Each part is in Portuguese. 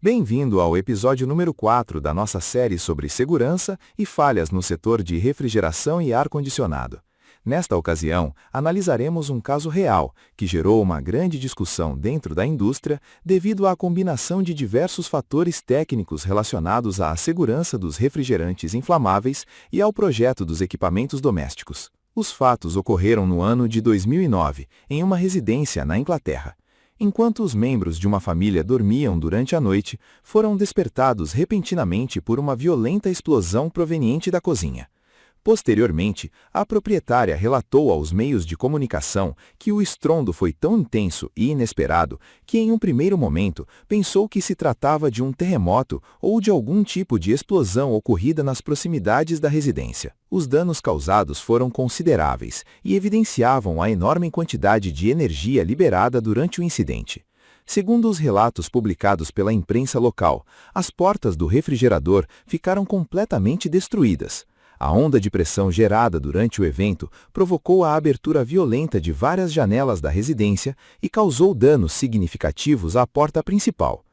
Bem-vindo ao episódio número 4 da nossa série sobre segurança e falhas no setor de refrigeração e ar-condicionado. Nesta ocasião, analisaremos um caso real que gerou uma grande discussão dentro da indústria devido à combinação de diversos fatores técnicos relacionados à segurança dos refrigerantes inflamáveis e ao projeto dos equipamentos domésticos. Os fatos ocorreram no ano de 2009, em uma residência na Inglaterra. Enquanto os membros de uma família dormiam durante a noite, foram despertados repentinamente por uma violenta explosão proveniente da cozinha. Posteriormente, a proprietária relatou aos meios de comunicação que o estrondo foi tão intenso e inesperado que, em um primeiro momento, pensou que se tratava de um terremoto ou de algum tipo de explosão ocorrida nas proximidades da residência. Os danos causados foram consideráveis e evidenciavam a enorme quantidade de energia liberada durante o incidente. Segundo os relatos publicados pela imprensa local, as portas do refrigerador ficaram completamente destruídas. A onda de pressão gerada durante o evento provocou a abertura violenta de várias janelas da residência e causou danos significativos à porta principal.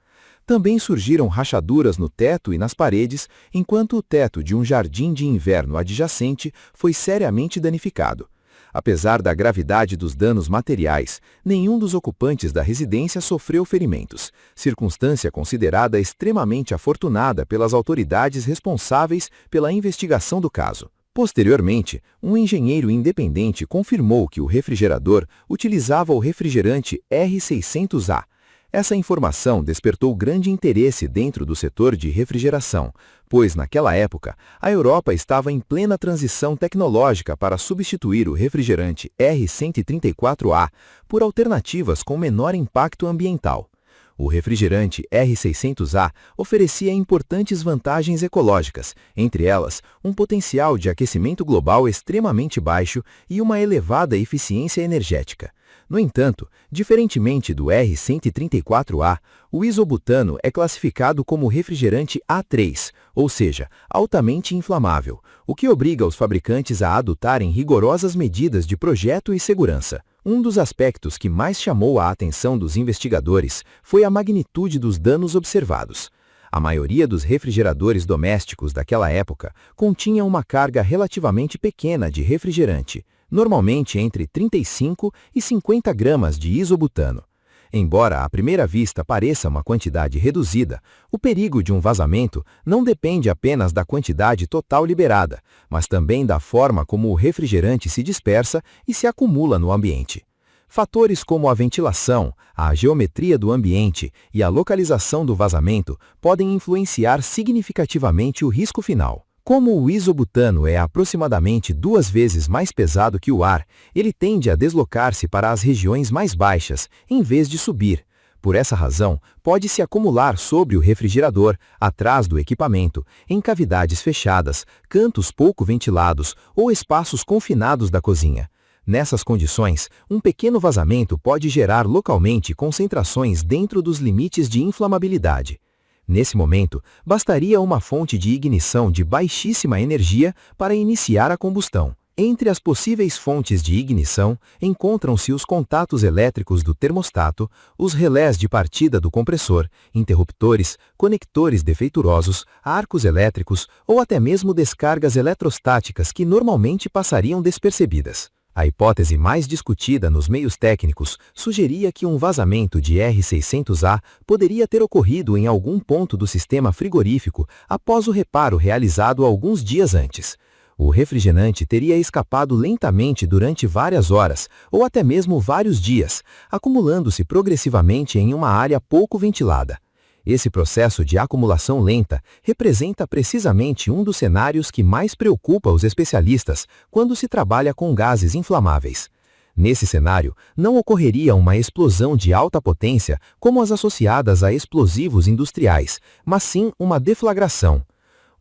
Também surgiram rachaduras no teto e nas paredes, enquanto o teto de um jardim de inverno adjacente foi seriamente danificado. Apesar da gravidade dos danos materiais, nenhum dos ocupantes da residência sofreu ferimentos, circunstância considerada extremamente afortunada pelas autoridades responsáveis pela investigação do caso. Posteriormente, um engenheiro independente confirmou que o refrigerador utilizava o refrigerante R600A. Essa informação despertou grande interesse dentro do setor de refrigeração, pois, naquela época, a Europa estava em plena transição tecnológica para substituir o refrigerante R134A por alternativas com menor impacto ambiental. O refrigerante R600A oferecia importantes vantagens ecológicas, entre elas, um potencial de aquecimento global extremamente baixo e uma elevada eficiência energética. No entanto, diferentemente do R134A, o isobutano é classificado como refrigerante A3, ou seja, altamente inflamável, o que obriga os fabricantes a adotarem rigorosas medidas de projeto e segurança. Um dos aspectos que mais chamou a atenção dos investigadores foi a magnitude dos danos observados. A maioria dos refrigeradores domésticos daquela época continha uma carga relativamente pequena de refrigerante, normalmente entre 35 e 50 gramas de isobutano. Embora à primeira vista pareça uma quantidade reduzida, o perigo de um vazamento não depende apenas da quantidade total liberada, mas também da forma como o refrigerante se dispersa e se acumula no ambiente. Fatores como a ventilação, a geometria do ambiente e a localização do vazamento podem influenciar significativamente o risco final. Como o isobutano é aproximadamente 2 vezes mais pesado que o ar, ele tende a deslocar-se para as regiões mais baixas, em vez de subir. Por essa razão, pode se acumular sobre o refrigerador, atrás do equipamento, em cavidades fechadas, cantos pouco ventilados ou espaços confinados da cozinha. Nessas condições, um pequeno vazamento pode gerar localmente concentrações dentro dos limites de inflamabilidade. Nesse momento, bastaria uma fonte de ignição de baixíssima energia para iniciar a combustão. Entre as possíveis fontes de ignição, encontram-se os contatos elétricos do termostato, os relés de partida do compressor, interruptores, conectores defeituosos, arcos elétricos ou até mesmo descargas eletrostáticas que normalmente passariam despercebidas. A hipótese mais discutida nos meios técnicos sugeria que um vazamento de R600A poderia ter ocorrido em algum ponto do sistema frigorífico após o reparo realizado alguns dias antes. O refrigerante teria escapado lentamente durante várias horas, ou até mesmo vários dias, acumulando-se progressivamente em uma área pouco ventilada. Esse processo de acumulação lenta representa precisamente um dos cenários que mais preocupa os especialistas quando se trabalha com gases inflamáveis. Nesse cenário, não ocorreria uma explosão de alta potência como as associadas a explosivos industriais, mas sim uma deflagração.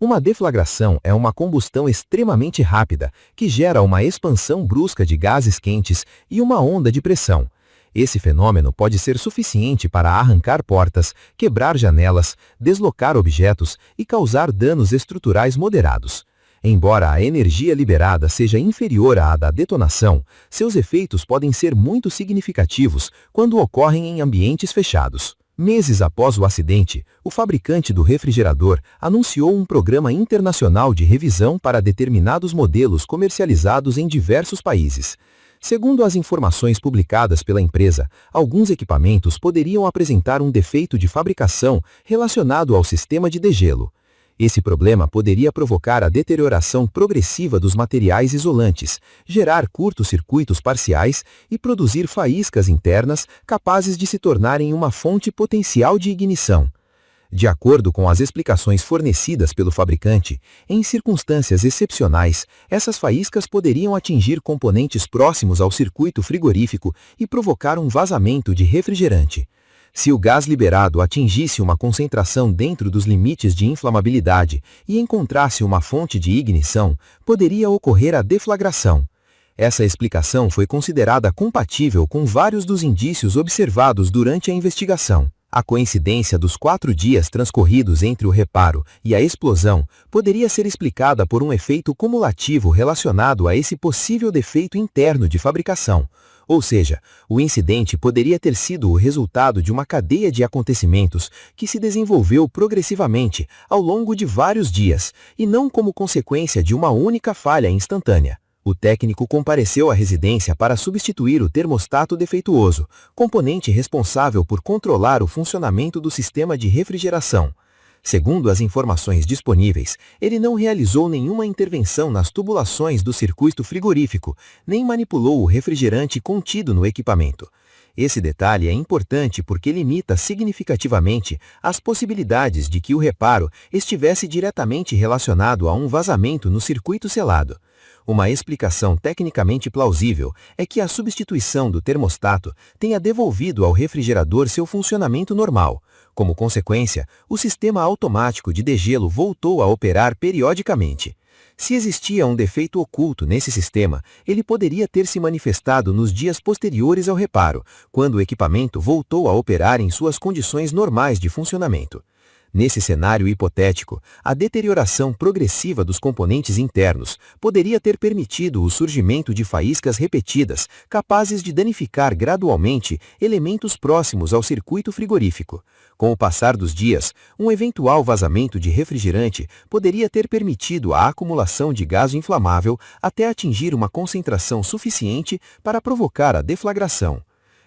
Uma deflagração é uma combustão extremamente rápida que gera uma expansão brusca de gases quentes e uma onda de pressão. Esse fenômeno pode ser suficiente para arrancar portas, quebrar janelas, deslocar objetos e causar danos estruturais moderados. Embora a energia liberada seja inferior à da detonação, seus efeitos podem ser muito significativos quando ocorrem em ambientes fechados. Meses após o acidente, o fabricante do refrigerador anunciou um programa internacional de revisão para determinados modelos comercializados em diversos países. Segundo as informações publicadas pela empresa, alguns equipamentos poderiam apresentar um defeito de fabricação relacionado ao sistema de degelo. Esse problema poderia provocar a deterioração progressiva dos materiais isolantes, gerar curtos-circuitos parciais e produzir faíscas internas capazes de se tornarem uma fonte potencial de ignição. De acordo com as explicações fornecidas pelo fabricante, em circunstâncias excepcionais, essas faíscas poderiam atingir componentes próximos ao circuito frigorífico e provocar um vazamento de refrigerante. Se o gás liberado atingisse uma concentração dentro dos limites de inflamabilidade e encontrasse uma fonte de ignição, poderia ocorrer a deflagração. Essa explicação foi considerada compatível com vários dos indícios observados durante a investigação. A coincidência dos 4 dias transcorridos entre o reparo e a explosão poderia ser explicada por um efeito cumulativo relacionado a esse possível defeito interno de fabricação. Ou seja, o incidente poderia ter sido o resultado de uma cadeia de acontecimentos que se desenvolveu progressivamente ao longo de vários dias, e não como consequência de uma única falha instantânea. O técnico compareceu à residência para substituir o termostato defeituoso, componente responsável por controlar o funcionamento do sistema de refrigeração. Segundo as informações disponíveis, ele não realizou nenhuma intervenção nas tubulações do circuito frigorífico, nem manipulou o refrigerante contido no equipamento. Esse detalhe é importante porque limita significativamente as possibilidades de que o reparo estivesse diretamente relacionado a um vazamento no circuito selado. Uma explicação tecnicamente plausível é que a substituição do termostato tenha devolvido ao refrigerador seu funcionamento normal. Como consequência, o sistema automático de degelo voltou a operar periodicamente. Se existia um defeito oculto nesse sistema, ele poderia ter se manifestado nos dias posteriores ao reparo, quando o equipamento voltou a operar em suas condições normais de funcionamento. Nesse cenário hipotético, a deterioração progressiva dos componentes internos poderia ter permitido o surgimento de faíscas repetidas capazes de danificar gradualmente elementos próximos ao circuito frigorífico. Com o passar dos dias, um eventual vazamento de refrigerante poderia ter permitido a acumulação de gás inflamável até atingir uma concentração suficiente para provocar a deflagração.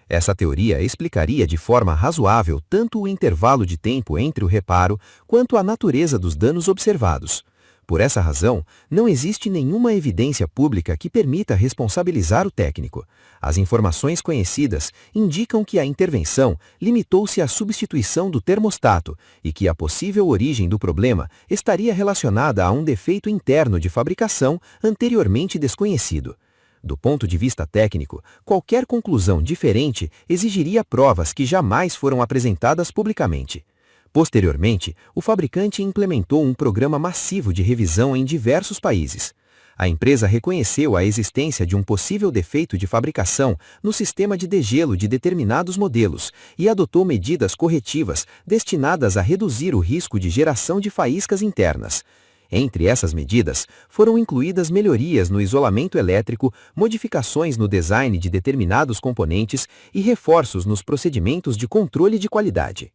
Essa teoria explicaria de forma razoável tanto o intervalo de tempo entre o reparo quanto a natureza dos danos observados. Por essa razão, não existe nenhuma evidência pública que permita responsabilizar o técnico. As informações conhecidas indicam que a intervenção limitou-se à substituição do termostato e que a possível origem do problema estaria relacionada a um defeito interno de fabricação anteriormente desconhecido. Do ponto de vista técnico, qualquer conclusão diferente exigiria provas que jamais foram apresentadas publicamente. Posteriormente, o fabricante implementou um programa massivo de revisão em diversos países. A empresa reconheceu a existência de um possível defeito de fabricação no sistema de degelo de determinados modelos e adotou medidas corretivas destinadas a reduzir o risco de geração de faíscas internas. Entre essas medidas, foram incluídas melhorias no isolamento elétrico, modificações no design de determinados componentes e reforços nos procedimentos de controle de qualidade.